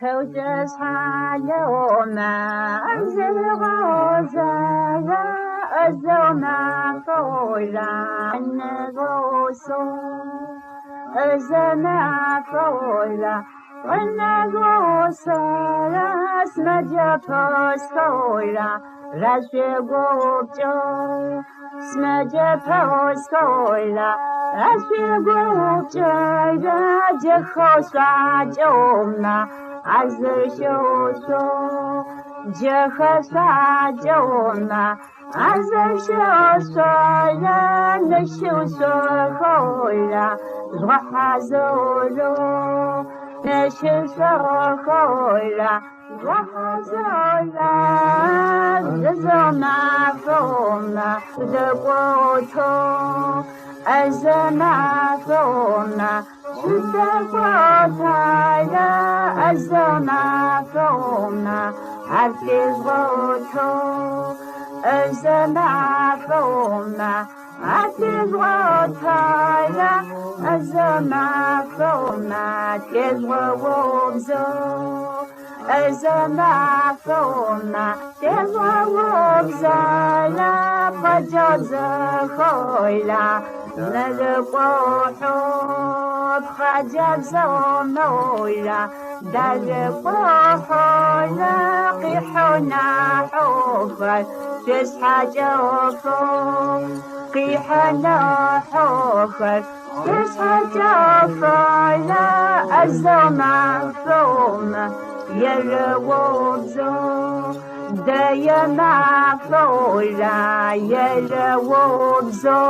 توجس حالوما زغزالا أزوما فولا نغوصو أزنا فولا ونغوصو سمجا فولا رشي غوبجو سمجا فولا رشي غوبجو رجي خوشا جونا عزشوشو جخشا جونا عزشوشو نشوشو خولا وحزولو نشوشو خولا وحزولا ززونا فونا دقوتو أزنا فونا شدقوتايا أزنا فونا حفظ غوتو أزنا فونا حفظ غوتايا أزنا فونا حفظ غوبزو أزنا فونا حفظ غوبزايا بجوز خويلا نلقوحو بخجب زومولا دلقوحو لقيحونا حوفر تسحى جوفو قيحنا حوفر تسحى جوفو لا أزوما فوما يلوبزو دايما فولا يلوبزو